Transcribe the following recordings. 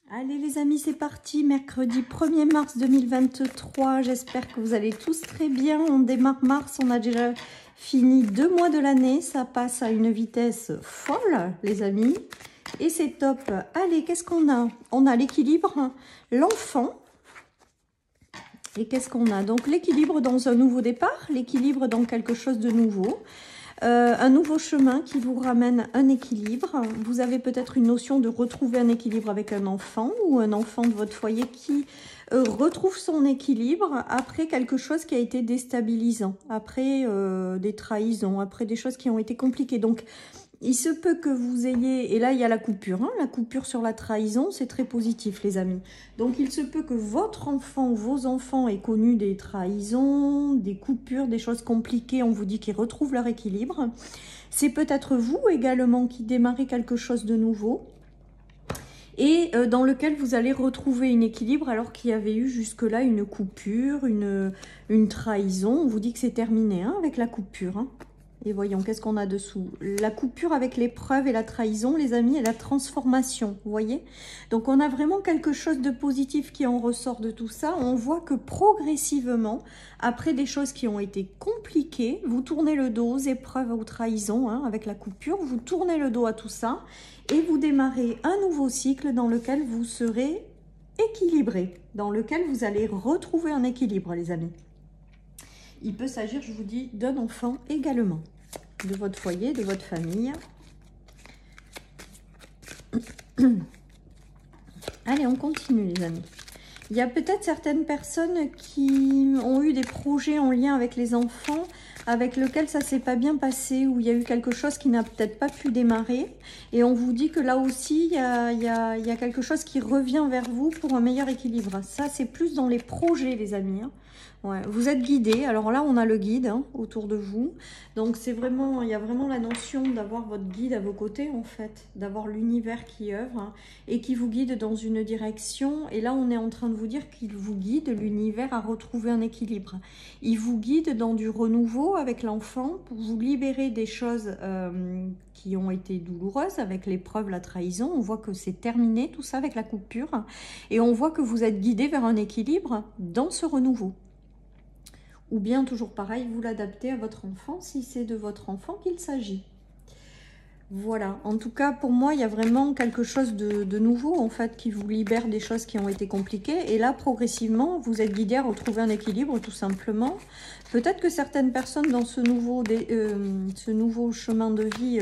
Allez les amis, c'est parti, mercredi 1er mars 2023, j'espère que vous allez tous très bien. On démarre mars, on a déjà fini 2 mois de l'année, ça passe à une vitesse folle les amis, et c'est top. Allez, qu'est-ce qu'on a? On a l'équilibre, l'enfant, et qu'est-ce qu'on a? Donc l'équilibre dans un nouveau départ, l'équilibre dans quelque chose de nouveau. Un nouveau chemin qui vous ramène un équilibre. Vous avez peut-être une notion de retrouver un équilibre avec un enfant ou un enfant de votre foyer qui retrouve son équilibre après quelque chose qui a été déstabilisant, après des trahisons, après des choses qui ont été compliquées. Donc, il se peut que vous ayez, et là il y a la coupure, hein, la coupure sur la trahison, c'est très positif les amis. Donc il se peut que votre enfant ou vos enfants aient connu des trahisons, des coupures, des choses compliquées, on vous dit qu'ils retrouvent leur équilibre. C'est peut-être vous également qui démarrez quelque chose de nouveau et dans lequel vous allez retrouver un équilibre alors qu'il y avait eu jusque-là une coupure, une trahison. On vous dit que c'est terminé hein, avec la coupure. Hein. Et voyons, qu'est-ce qu'on a dessous? La coupure avec l'épreuve et la trahison, les amis, et la transformation, vous voyez? Donc, on a vraiment quelque chose de positif qui en ressort de tout ça. On voit que progressivement, après des choses qui ont été compliquées, vous tournez le dos aux épreuves ou trahisons, hein, avec la coupure, vous tournez le dos à tout ça, et vous démarrez un nouveau cycle dans lequel vous serez équilibré, dans lequel vous allez retrouver un équilibre, les amis. Il peut s'agir, je vous dis, d'un enfant également, de votre foyer, de votre famille. Allez, on continue les amis. Il y a peut-être certaines personnes qui ont eu des projets en lien avec les enfants, avec lequel ça s'est pas bien passé, où il y a eu quelque chose qui n'a peut-être pas pu démarrer. Et on vous dit que là aussi, il y a quelque chose qui revient vers vous pour un meilleur équilibre. Ça, c'est plus dans les projets, les amis. Hein. Ouais, vous êtes guidé. Alors là, on a le guide hein, autour de vous. Donc, c'est vraiment, il y a vraiment la notion d'avoir votre guide à vos côtés, en fait. D'avoir l'univers qui œuvre hein, et qui vous guide dans une direction. Et là, on est en train de vous dire qu'il vous guide, l'univers, à retrouver un équilibre. Il vous guide dans du renouveau avec l'enfant pour vous libérer des choses qui ont été douloureuses avec l'épreuve, la trahison. On voit que c'est terminé, tout ça, avec la coupure. Et on voit que vous êtes guidé vers un équilibre dans ce renouveau. Ou bien, toujours pareil, vous l'adaptez à votre enfant, si c'est de votre enfant qu'il s'agit. Voilà, en tout cas, pour moi, il y a vraiment quelque chose de nouveau, en fait, qui vous libère des choses qui ont été compliquées. Et là, progressivement, vous êtes guidé à retrouver un équilibre, tout simplement. Peut-être que certaines personnes, dans ce nouveau chemin de vie,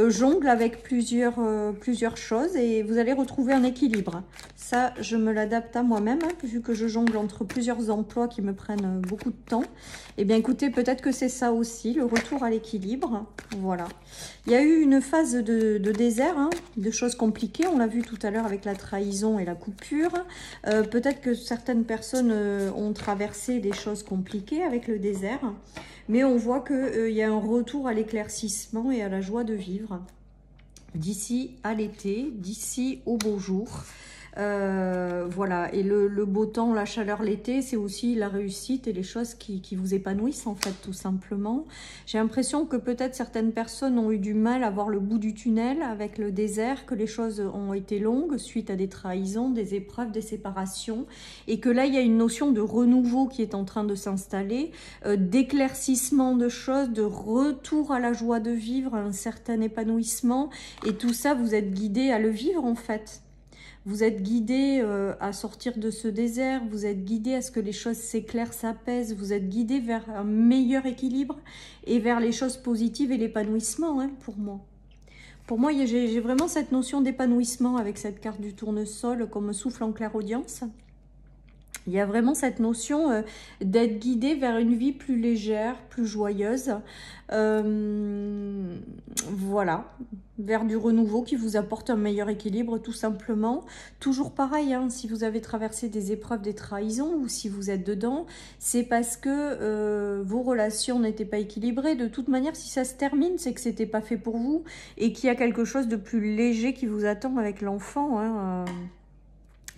jonglent avec plusieurs choses et vous allez retrouver un équilibre. Ça, je me l'adapte à moi-même, hein, vu que je jongle entre plusieurs emplois qui me prennent beaucoup de temps. Eh bien, écoutez, peut-être que c'est ça aussi, le retour à l'équilibre. Voilà. Il y a eu une phase de désert, hein, de choses compliquées. On l'a vu tout à l'heure avec la trahison et la coupure. Peut-être que certaines personnes ont traversé des choses compliquées avec le désert. Mais on voit qu'il y a un retour à l'éclaircissement et à la joie de vivre. D'ici à l'été, d'ici au beau jour. Voilà, et le beau temps, la chaleur l'été, c'est aussi la réussite et les choses qui vous épanouissent en fait, tout simplement. J'ai l'impression que peut-être certaines personnes ont eu du mal à voir le bout du tunnel avec le désert, que les choses ont été longues suite à des trahisons, des épreuves, des séparations, et que là il y a une notion de renouveau qui est en train de s'installer, d'éclaircissement de choses, de retour à la joie de vivre, à un certain épanouissement, et tout ça vous êtes guidé à le vivre en fait. Vous êtes guidé à sortir de ce désert, vous êtes guidé à ce que les choses s'éclairent, s'apaisent, vous êtes guidé vers un meilleur équilibre et vers les choses positives et l'épanouissement hein, pour moi. Pour moi, j'ai vraiment cette notion d'épanouissement avec cette carte du tournesol comme souffle en clairaudience. Il y a vraiment cette notion d'être guidé vers une vie plus légère, plus joyeuse. Voilà, vers du renouveau qui vous apporte un meilleur équilibre tout simplement. Toujours pareil, hein, si vous avez traversé des épreuves, des trahisons ou si vous êtes dedans, c'est parce que vos relations n'étaient pas équilibrées. De toute manière, si ça se termine, c'est que c'était pas fait pour vous et qu'il y a quelque chose de plus léger qui vous attend avec l'enfant. Hein,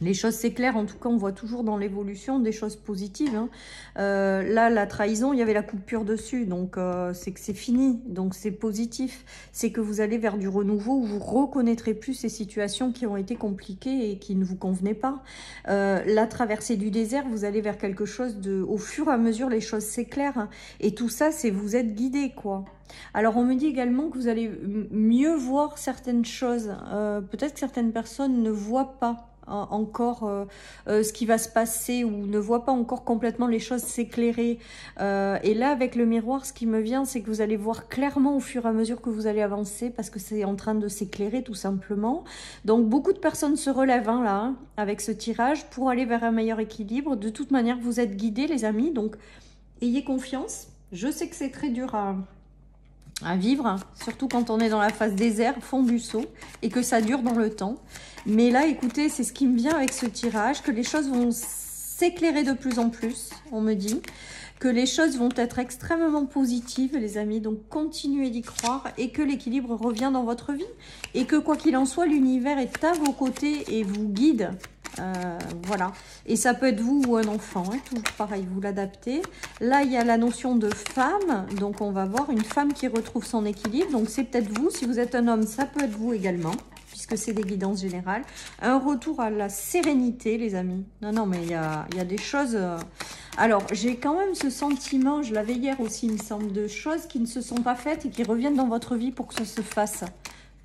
Les choses s'éclairent, en tout cas on voit toujours dans l'évolution des choses positives. Hein. Là, la trahison, il y avait la coupure dessus, donc c'est que c'est fini, donc c'est positif. C'est que vous allez vers du renouveau où vous reconnaîtrez plus ces situations qui ont été compliquées et qui ne vous convenaient pas. La traversée du désert, vous allez vers quelque chose de... Au fur et à mesure, les choses s'éclairent. Hein. Et tout ça, c'est vous êtes guidé, quoi. Alors, on me dit également que vous allez mieux voir certaines choses. Peut-être que certaines personnes ne voient pas encore ce qui va se passer ou ne voit pas encore complètement les choses s'éclairer. Et là, avec le miroir, ce qui me vient, c'est que vous allez voir clairement au fur et à mesure que vous allez avancer parce que c'est en train de s'éclairer tout simplement. Donc, beaucoup de personnes se relèvent hein, là, hein, avec ce tirage pour aller vers un meilleur équilibre. De toute manière, vous êtes guidés, les amis. Donc, ayez confiance. Je sais que c'est très dur à vivre, surtout quand on est dans la phase désert, fond du seau, et que ça dure dans le temps. Mais là, écoutez, c'est ce qui me vient avec ce tirage, que les choses vont s'éclairer de plus en plus, on me dit, que les choses vont être extrêmement positives, les amis, donc continuez d'y croire, et que l'équilibre revient dans votre vie, et que quoi qu'il en soit, l'univers est à vos côtés et vous guide. Voilà, et ça peut être vous ou un enfant, hein, toujours pareil, vous l'adaptez. Là, il y a la notion de femme, donc on va voir une femme qui retrouve son équilibre, donc c'est peut-être vous, si vous êtes un homme, ça peut être vous également, puisque c'est des guidances générales. Un retour à la sérénité, les amis. Non, mais il y a des choses... Alors, j'ai quand même ce sentiment, je l'avais hier aussi, il me semble, de choses qui ne se sont pas faites et qui reviennent dans votre vie pour que ça se fasse.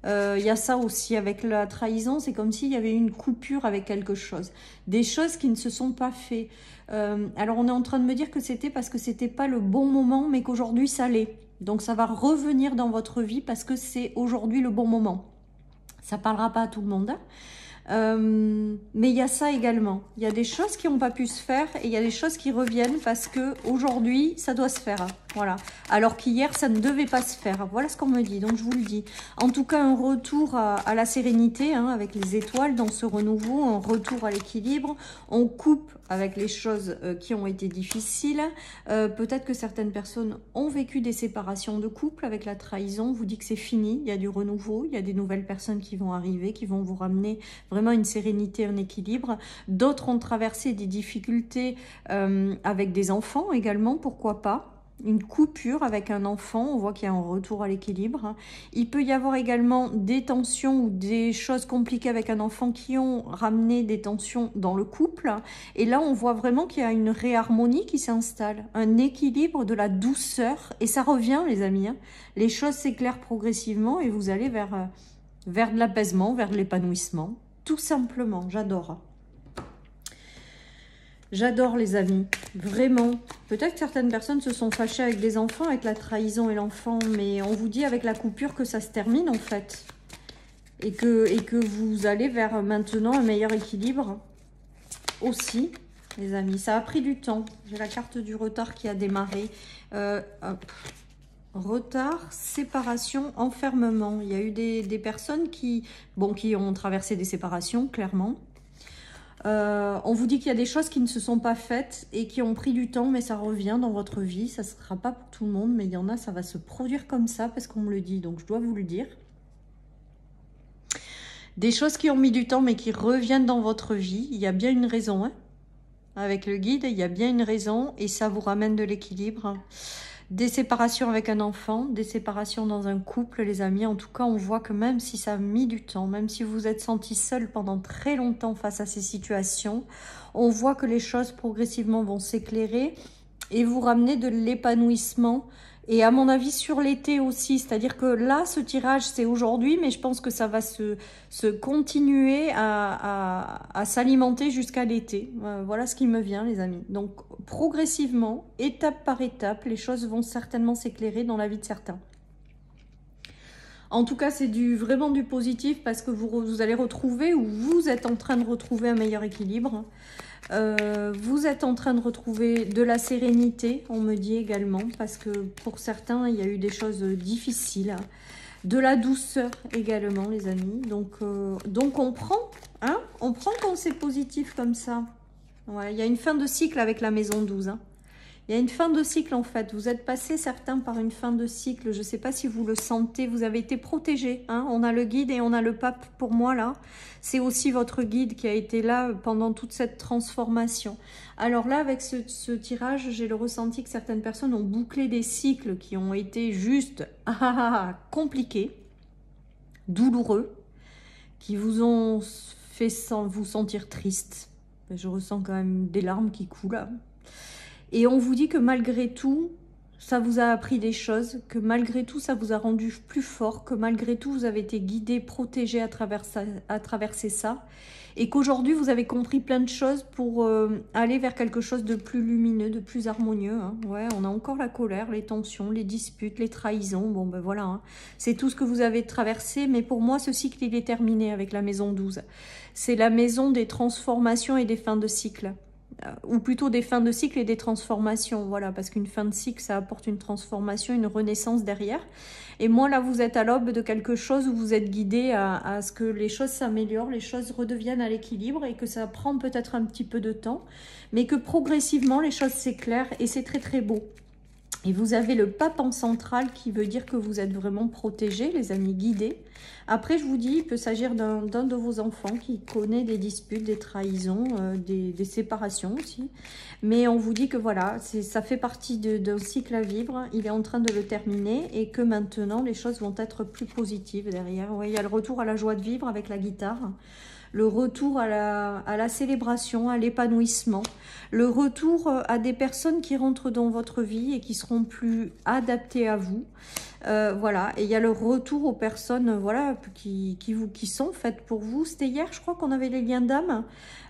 Il y a ça aussi avec la trahison, c'est comme s'il y avait une coupure avec quelque chose. Des choses qui ne se sont pas faites. Alors on est en train de me dire que c'était parce que c'était pas le bon moment, mais qu'aujourd'hui ça l'est. Donc ça va revenir dans votre vie parce que c'est aujourd'hui le bon moment. Ça parlera pas à tout le monde, hein. Mais il y a ça également. Il y a des choses qui n'ont pas pu se faire et il y a des choses qui reviennent parce que aujourd'hui ça doit se faire. Voilà. Alors qu'hier ça ne devait pas se faire. Voilà ce qu'on me dit. Donc je vous le dis. En tout cas, un retour à la sérénité hein, avec les étoiles dans ce renouveau, un retour à l'équilibre. On coupe avec les choses qui ont été difficiles. Peut-être que certaines personnes ont vécu des séparations de couple avec la trahison. On vous dit que c'est fini. Il y a du renouveau. Il y a des nouvelles personnes qui vont arriver, qui vont vous ramener vraiment une sérénité, un équilibre. D'autres ont traversé des difficultés avec des enfants également, pourquoi pas. Une coupure avec un enfant, on voit qu'il y a un retour à l'équilibre. Il peut y avoir également des tensions ou des choses compliquées avec un enfant qui ont ramené des tensions dans le couple. Et là, on voit vraiment qu'il y a une réharmonie qui s'installe, un équilibre, de la douceur. Et ça revient, les amis. Hein. Les choses s'éclairent progressivement et vous allez vers de l'apaisement, vers de l'épanouissement. Tout simplement, j'adore. J'adore les amis, vraiment. Peut-être que certaines personnes se sont fâchées avec des enfants, avec la trahison et l'enfant, mais on vous dit avec la coupure que ça se termine en fait. Et que vous allez vers maintenant un meilleur équilibre aussi, les amis. Ça a pris du temps. J'ai la carte du retard qui a démarré. Retard, séparation, enfermement. Il y a eu des personnes qui ont traversé des séparations, clairement. On vous dit qu'il y a des choses qui ne se sont pas faites et qui ont pris du temps, mais ça revient dans votre vie. Ça ne sera pas pour tout le monde, mais il y en a, ça va se produire comme ça parce qu'on me le dit, donc je dois vous le dire. Des choses qui ont mis du temps, mais qui reviennent dans votre vie. Il y a bien une raison, hein. Avec le guide, il y a bien une raison et ça vous ramène de l'équilibre. Des séparations avec un enfant, des séparations dans un couple, les amis. En tout cas, on voit que même si ça a mis du temps, même si vous vous êtes senti seul pendant très longtemps face à ces situations, on voit que les choses progressivement vont s'éclairer et vous ramener de l'épanouissement. Et à mon avis, sur l'été aussi. C'est-à-dire que là, ce tirage, c'est aujourd'hui, mais je pense que ça va se continuer à s'alimenter jusqu'à l'été. Voilà ce qui me vient, les amis. Donc, progressivement, étape par étape, les choses vont certainement s'éclairer dans la vie de certains. En tout cas, c'est vraiment du positif parce que vous allez retrouver, ou vous êtes en train de retrouver un meilleur équilibre. Vous êtes en train de retrouver de la sérénité, on me dit également, parce que pour certains, il y a eu des choses difficiles. De la douceur également, les amis. Donc on prend, hein, quand c'est positif comme ça. Ouais, il y a une fin de cycle avec la maison 12. Hein. Il y a une fin de cycle en fait. Vous êtes passé certains par une fin de cycle. Je ne sais pas si vous le sentez. Vous avez été protégé. Hein. On a le guide et on a le pape pour moi là. C'est aussi votre guide qui a été là pendant toute cette transformation. Alors là, avec ce tirage, j'ai le ressenti que certaines personnes ont bouclé des cycles qui ont été juste compliqués, douloureux, qui vous ont fait vous sentir triste. Je ressens quand même des larmes qui coulent. Et on vous dit que malgré tout, ça vous a appris des choses, que malgré tout, ça vous a rendu plus fort, que malgré tout, vous avez été guidé, protégé à traverser ça. Et qu'aujourd'hui, vous avez compris plein de choses pour aller vers quelque chose de plus lumineux, de plus harmonieux. Hein. Ouais, on a encore la colère, les tensions, les disputes, les trahisons. Bon, ben voilà, hein. C'est tout ce que vous avez traversé. Mais pour moi, ce cycle, il est terminé avec la maison 12. C'est la maison des transformations et des fins de cycle. Ou plutôt des fins de cycle et des transformations, voilà, parce qu'une fin de cycle, ça apporte une transformation, une renaissance derrière. Et moi, là, vous êtes à l'aube de quelque chose où vous êtes guidé à ce que les choses s'améliorent, les choses redeviennent à l'équilibre et que ça prend peut-être un petit peu de temps, mais que progressivement, les choses s'éclairent et c'est très, très beau. Et vous avez le pape en centrale qui veut dire que vous êtes vraiment protégés, les amis, guidés. Après, je vous dis, il peut s'agir d'un de vos enfants qui connaît des disputes, des trahisons, des séparations aussi. Mais on vous dit que voilà, ça fait partie d'un cycle à vivre. Il est en train de le terminer et que maintenant, les choses vont être plus positives derrière. Ouais, il y a le retour à la joie de vivre avec la guitare. Le retour à la célébration, à l'épanouissement, le retour à des personnes qui rentrent dans votre vie et qui seront plus adaptées à vous. Voilà, et il y a le retour aux personnes voilà, qui sont faites pour vous. C'était hier, je crois qu'on avait les liens d'âme.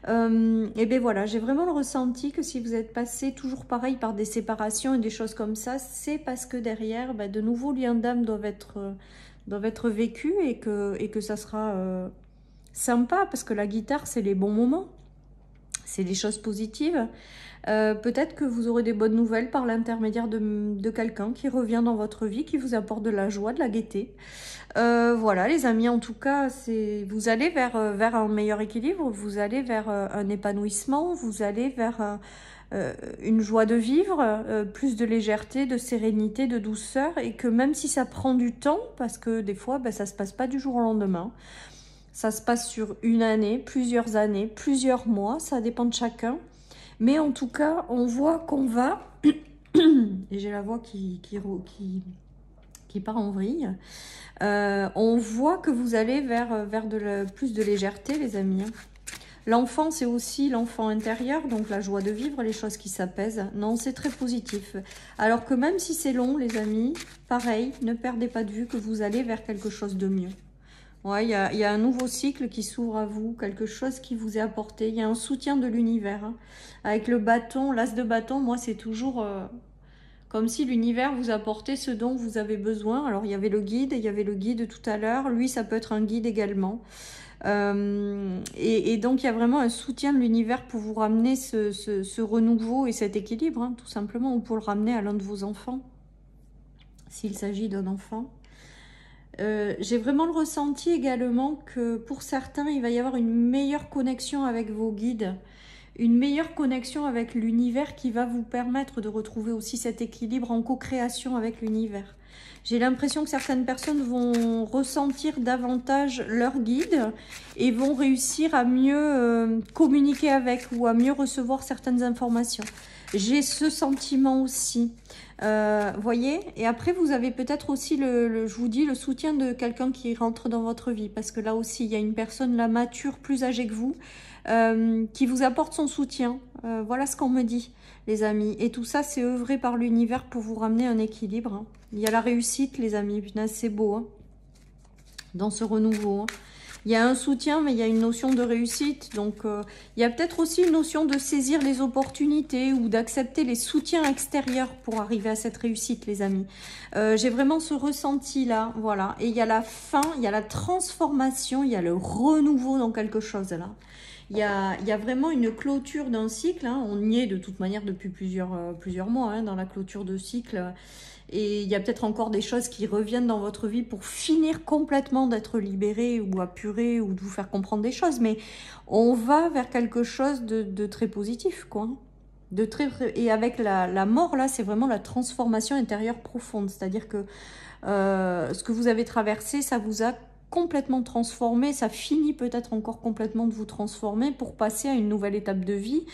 Et bien voilà, j'ai vraiment le ressenti que si vous êtes passé toujours pareil par des séparations et des choses comme ça, c'est parce que derrière, ben, de nouveaux liens d'âme doivent être vécus et que ça sera... sympa, parce que la guitare, c'est les bons moments, c'est des choses positives. Peut-être que vous aurez des bonnes nouvelles par l'intermédiaire de quelqu'un qui revient dans votre vie, qui vous apporte de la joie, de la gaieté. Voilà, les amis, en tout cas, vous allez vers un meilleur équilibre, vous allez vers un épanouissement, vous allez vers une joie de vivre, plus de légèreté, de sérénité, de douceur, et que même si ça prend du temps, parce que des fois, ben, ça ne se passe pas du jour au lendemain, ça se passe sur une année, plusieurs mois, ça dépend de chacun. Mais en tout cas, on voit qu'on va, et j'ai la voix qui part en vrille, on voit que vous allez vers plus de légèreté, les amis. L'enfant, c'est aussi l'enfant intérieur, donc la joie de vivre, les choses qui s'apaisent. Non, c'est très positif. Alors que même si c'est long, les amis, pareil, ne perdez pas de vue que vous allez vers quelque chose de mieux. Ouais, il y a un nouveau cycle qui s'ouvre à vous, quelque chose qui vous est apporté. Il y a un soutien de l'univers. Hein. Avec le bâton, l'as de bâton, moi, c'est toujours comme si l'univers vous apportait ce dont vous avez besoin. Alors, il y avait le guide tout à l'heure. Lui, ça peut être un guide également. Et donc, il y a vraiment un soutien de l'univers pour vous ramener ce renouveau et cet équilibre, hein, tout simplement, ou pour le ramener à l'un de vos enfants, s'il s'agit d'un enfant. J'ai vraiment le ressenti également que pour certains, il va y avoir une meilleure connexion avec vos guides, une meilleure connexion avec l'univers qui va vous permettre de retrouver aussi cet équilibre en co-création avec l'univers. J'ai l'impression que certaines personnes vont ressentir davantage leur guide et vont réussir à mieux communiquer avec ou à mieux recevoir certaines informations. J'ai ce sentiment aussi. Voyez, et après vous avez peut-être aussi je vous dis, le soutien de quelqu'un qui rentre dans votre vie, parce que là aussi il y a une personne là mature, plus âgée que vous, qui vous apporte son soutien. Voilà ce qu'on me dit, les amis, et tout ça c'est œuvré par l'univers pour vous ramener un équilibre. Hein. Il y a la réussite, les amis, putain, c'est beau, hein, dans ce renouveau. Hein. Il y a un soutien, mais il y a une notion de réussite. Donc, il y a peut-être aussi une notion de saisir les opportunités ou d'accepter les soutiens extérieurs pour arriver à cette réussite, les amis. J'ai vraiment ce ressenti-là, voilà. Et il y a la fin, il y a la transformation, il y a le renouveau dans quelque chose, là. Il y a vraiment une clôture d'un cycle. Hein. On y est de toute manière depuis plusieurs mois, hein, dans la clôture de cycle. Et il y a peut-être encore des choses qui reviennent dans votre vie pour finir complètement d'être libéré ou apuré ou de vous faire comprendre des choses. Mais on va vers quelque chose de très positif, quoi. Et avec la mort, là, c'est vraiment la transformation intérieure profonde. C'est-à-dire que ce que vous avez traversé, ça vous a complètement transformé, ça finit peut-être encore complètement de vous transformer pour passer à une nouvelle étape de vie.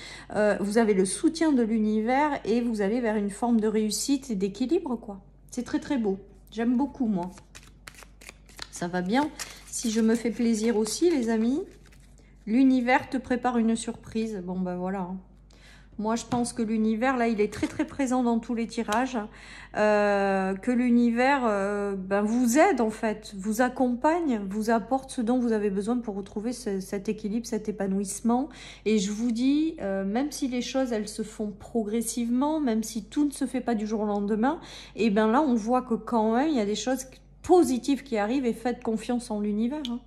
Vous avez le soutien de l'univers et vous allez vers une forme de réussite et d'équilibre, quoi. C'est très très beau. J'aime beaucoup, moi. Ça va bien. Si je me fais plaisir aussi, les amis, l'univers te prépare une surprise. Bon, ben voilà. Moi, je pense que l'univers, là, il est très, très présent dans tous les tirages. Que l'univers ben, vous aide, en fait, vous accompagne, vous apporte ce dont vous avez besoin pour retrouver cet équilibre, cet épanouissement. Et je vous dis, même si les choses, elles se font progressivement, même si tout ne se fait pas du jour au lendemain, et bien là, on voit que quand même, il y a des choses positives qui arrivent et faites confiance en l'univers, hein.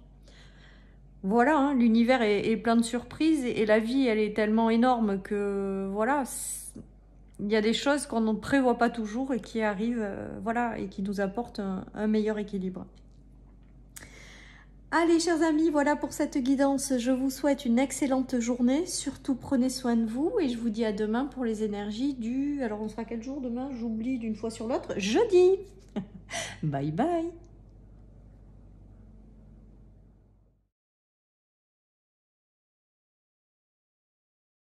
Voilà, hein, l'univers est plein de surprises et la vie, elle est tellement énorme que, voilà, il y a des choses qu'on ne prévoit pas toujours et qui arrivent, voilà, et qui nous apportent un meilleur équilibre. Allez, chers amis, voilà pour cette guidance. Je vous souhaite une excellente journée. Surtout, prenez soin de vous et je vous dis à demain pour les énergies du... Alors, on sera quel jour demain? J'oublie d'une fois sur l'autre. Jeudi. Bye bye.